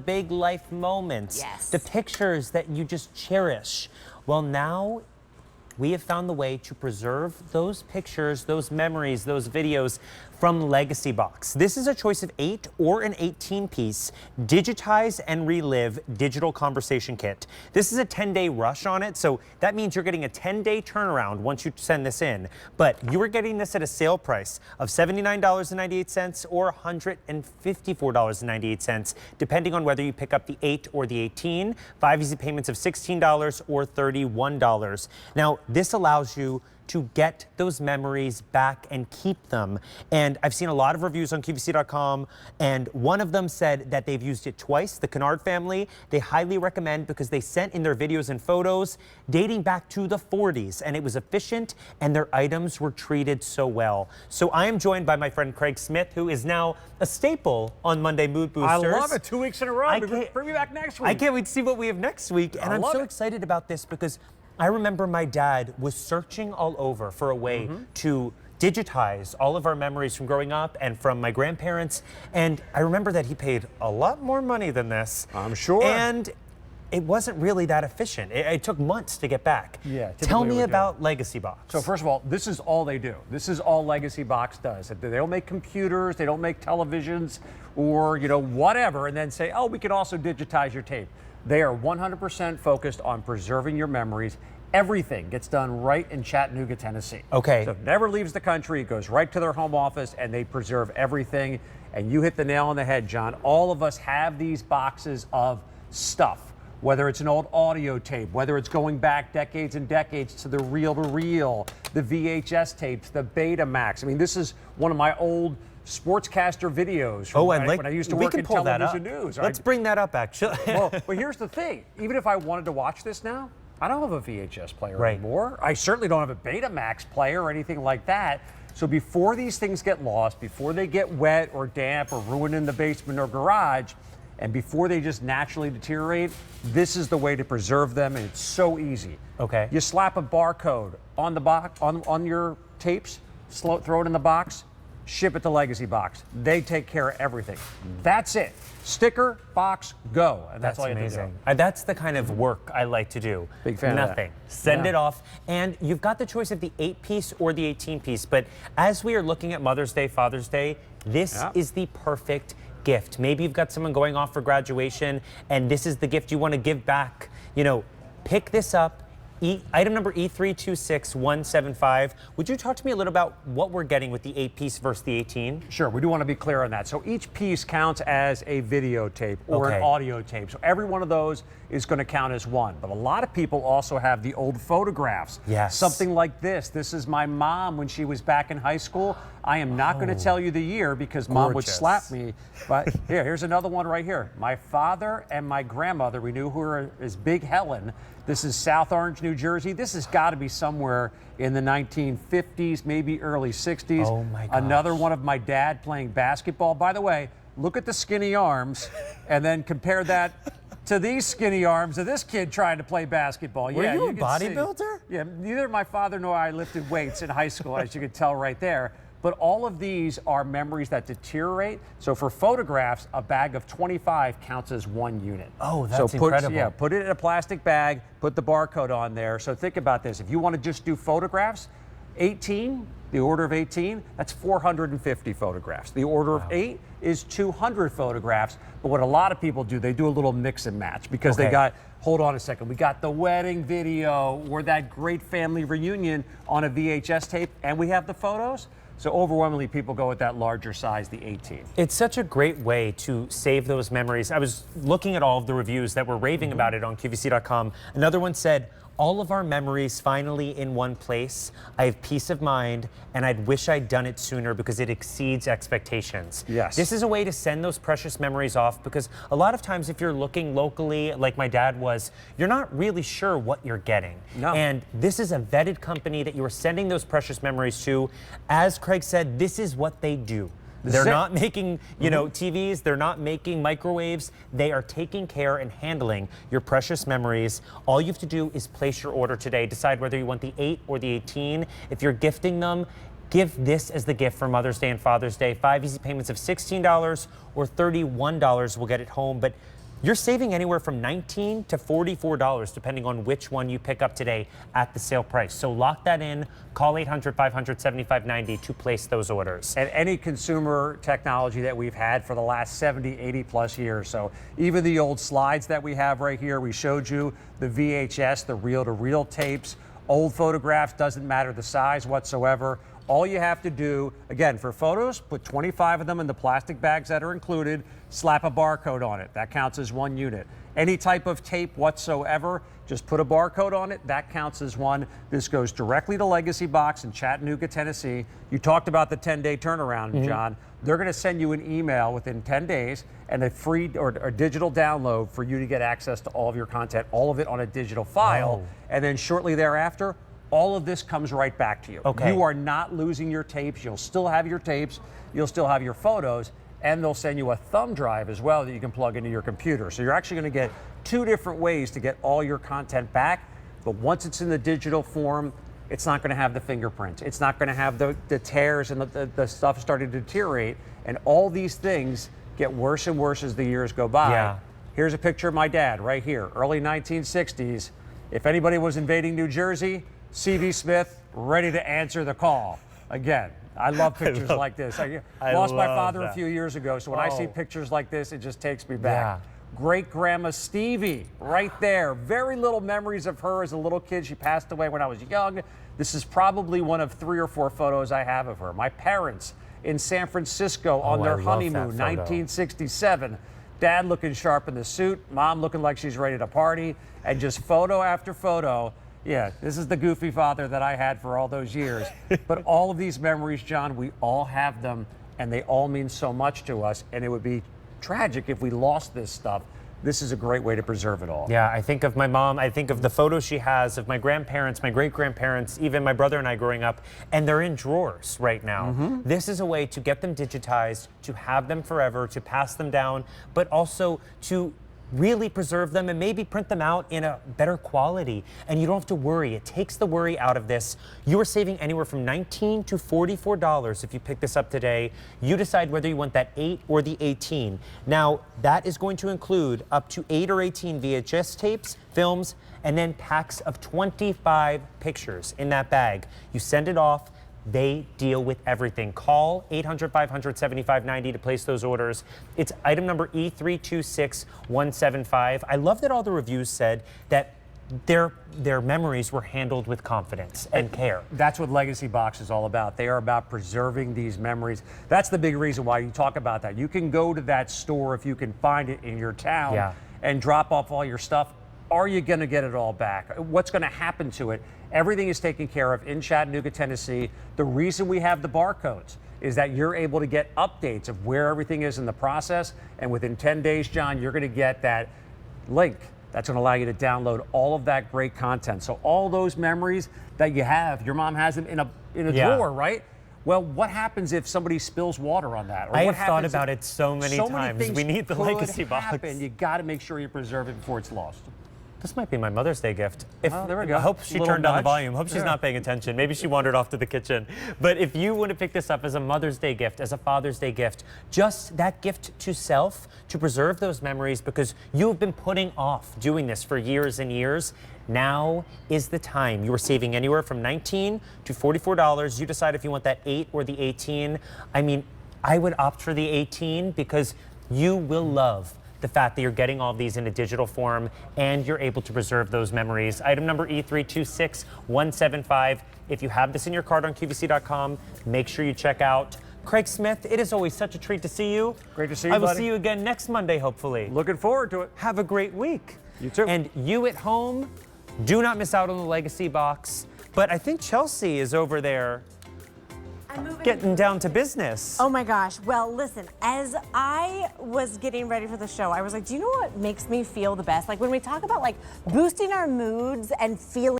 big life moments, Yes. the pictures that you just cherish. Well, now we have found the way to preserve those pictures, those memories, those videos from Legacy Box. This is a choice of 8 or an 18-piece digitize and relive digital conversation kit. This is a 10-day rush on it, so that means you're getting a 10-day turnaround once you send this in. But you are getting this at a sale price of $79.98 or $154.98, depending on whether you pick up the 8 or the 18. 5 easy payments of $16 or $31. Now, this allows you to get those memories back and keep them. And I've seen a lot of reviews on QVC.com, and one of them said that they've used it twice, the Kennard family. They highly recommend because they sent in their videos and photos dating back to the 40s, and it was efficient, and their items were treated so well. So I am joined by my friend Craig Smith, who is now a staple on Monday Mood Boosters. I love it. 2 weeks in a row. Bring me back next week. I can't wait to see what we have next week, and I'm so excited about this because I remember my dad was searching all over for a way to digitize all of our memories from growing up and from my grandparents. And I remember that he paid a lot more money than this. I'm sure. And it wasn't really that efficient. It took months to get back. Yeah. Tell me about Legacy Box. So first of all, this is all they do. This is all Legacy Box does. They don't make computers, they don't make televisions or, whatever, and then say, oh, we can also digitize your tape. They are 100% focused on preserving your memories. Everything gets done right in Chattanooga, Tennessee. Okay. So it never leaves the country. It goes right to their home office, and they preserve everything. And you hit the nail on the head, John. All of us have these boxes of stuff, whether it's an old audio tape, whether it's going back decades and decades to the reel-to-reel, the VHS tapes, the Betamax. I mean, this is one of my old sportscaster videos from when I used to work in television news. Let's bring that up, actually. Well, but here's the thing. Even if I wanted to watch this now, I don't have a VHS player anymore. I certainly don't have a Betamax player or anything like that. So before these things get lost, before they get wet or damp or ruined in the basement or garage, and before they just naturally deteriorate, this is the way to preserve them, and it's so easy. Okay. You slap a barcode on the box, on your tapes, throw it in the box, ship it to Legacy Box. They take care of everything. That's it. Sticker, box, go. And that's all you have to do. That's the kind of work I like to do. Big fan of that. Send it off. And you've got the choice of the 8-piece or the 18-piece. But as we are looking at Mother's Day, Father's Day, this is the perfect gift. Maybe you've got someone going off for graduation, and this is the gift you want to give back. Pick this up. Item number E326175. Would you talk to me a little about what we're getting with the 8-piece versus the 18? Sure, we do want to be clear on that. So each piece counts as a videotape or an audio tape. So every one of those is going to count as one. But a lot of people also have the old photographs. Yes. Something like this. This is my mom when she was back in high school. I am not going to tell you the year because Mom would slap me. But here's another one right here. My father and my grandmother, we knew her as Big Helen. This is South Orange, New Jersey. This has got to be somewhere in the 1950s, maybe early 60s. Oh my gosh. Another one of my dad playing basketball. By the way, look at the skinny arms and then compare that to these skinny arms of this kid trying to play basketball. Were you a bodybuilder? Yeah, neither my father nor I lifted weights in high school, as you can tell right there. But all of these are memories that deteriorate. So for photographs, a bag of 25 counts as one unit. Oh, that's incredible. Yeah, put it in a plastic bag, put the barcode on there. So think about this. If you want to just do photographs, 18, the order of 18, that's 450 photographs. The order of 8 is 200 photographs. But what a lot of people do, they do a little mix and match because they got, hold on a second, we got the wedding video or that great family reunion on a VHS tape, and we have the photos. So overwhelmingly, people go with that larger size, the 18. It's such a great way to save those memories. I was looking at all of the reviews that were raving about it on QVC.com. Another one said, all of our memories finally in one place. I have peace of mind, and I'd wish I'd done it sooner because it exceeds expectations. Yes. This is a way to send those precious memories off because a lot of times if you're looking locally, like my dad was, you're not really sure what you're getting. No. And this is a vetted company that you are sending those precious memories to. As Craig said, this is what they do. They're not making, TVs. They're not making microwaves. They are taking care and handling your precious memories. All you have to do is place your order today. Decide whether you want the 8 or the 18. If you're gifting them, give this as the gift for Mother's Day and Father's Day. 5 easy payments of $16 or $31 will get it home. But you're saving anywhere from $19 to $44 depending on which one you pick up today at the sale price. So lock that in. Call 800-500-7590 to place those orders. And any consumer technology that we've had for the last 70, 80 plus years. So even the old slides that we have right here, we showed you the VHS, the reel-to-reel tapes, old photographs, doesn't matter the size whatsoever. All you have to do, again, for photos, put 25 of them in the plastic bags that are included, slap a barcode on it. That counts as 1 unit. Any type of tape whatsoever, just put a barcode on it. That counts as 1. This goes directly to Legacy Box in Chattanooga, Tennessee. You talked about the 10-day turnaround, John. They're going to send you an email within 10 days and a free or digital download for you to get access to all of your content, all of it on a digital file. And then shortly thereafter, all of this comes right back to you. Okay. You are not losing your tapes. You'll still have your tapes. You'll still have your photos. And they'll send you a thumb drive as well that you can plug into your computer. So you're actually going to get 2 different ways to get all your content back. But once it's in the digital form, it's not going to have the fingerprints. It's not going to have the tears and the stuff starting to deteriorate. And all these things get worse and worse as the years go by. Yeah. Here's a picture of my dad right here, early 1960s. If anybody was invading New Jersey, C.V. Smith, ready to answer the call. Again, I love pictures like this. I lost my father a few years ago, so when I see pictures like this, it just takes me back. Great-grandma Stevie, right there. Very little memories of her as a little kid. She passed away when I was young. This is probably one of 3 or 4 photos I have of her. My parents in San Francisco on their honeymoon, 1967. Dad looking sharp in the suit, Mom looking like she's ready to party, and just photo after photo. Yeah, this is the goofy father that I had for all those years. But all of these memories, John, we all have them, and they all mean so much to us, and it would be tragic if we lost this stuff. This is a great way to preserve it all. Yeah, I think of my mom, I think of the photos she has of my grandparents, my great-grandparents, even my brother and I growing up, and they're in drawers right now. This is a way to get them digitized, to have them forever, to pass them down, but also to really preserve them and maybe print them out in a better quality. And you don't have to worry. It takes the worry out of this. You are saving anywhere from $19 to $44 if you pick this up today. You decide whether you want that 8 or the 18. Now, that is going to include up to 8 or 18 VHS tapes, films, and then packs of 25 pictures in that bag. You send it off. They deal with everything. Call 800-500-7590 to place those orders. It's item number E326175. I love that all the reviews said that their memories were handled with confidence and care. That's what Legacy Box is all about. They are about preserving these memories. That's the big reason why you talk about that. You can go to that store if you can find it in your town and drop off all your stuff. Are you going to get it all back? What's going to happen to it? Everything is taken care of in Chattanooga, Tennessee. The reason we have the barcodes is that you're able to get updates of where everything is in the process. And within 10 days, John, you're going to get that link that's going to allow you to download all of that great content. So all those memories that you have, your mom has them in a drawer, right? Well, what happens if somebody spills water on that? Or I what have thought about it so many times. We need the Legacy Box. You got to make sure you preserve it before it's lost. This might be my Mother's Day gift. There we go. I hope she turned down the volume. Hope she's not paying attention. Maybe she wandered off to the kitchen. But if you want to pick this up as a Mother's Day gift, as a Father's Day gift, just that gift to self, to preserve those memories, because you have been putting off doing this for years and years. Now is the time. You are saving anywhere from $19 to $44. You decide if you want that 8 or the 18. I mean, I would opt for the 18 because you will love the fact that you're getting all of these in a digital form and you're able to preserve those memories. Item number E326175. If you have this in your cart on QVC.com, make sure you check out Craig Smith. It is always such a treat to see you. Great to see you, I will buddy. see you again next Monday, hopefully. Looking forward to it. Have a great week. You too. And you at home, do not miss out on the Legacy Box. But I think Chelsea is over there getting down to business. Oh my gosh. Well, listen, as I was getting ready for the show, I was like, do you know what makes me feel the best? Like when we talk about like boosting our moods and feeling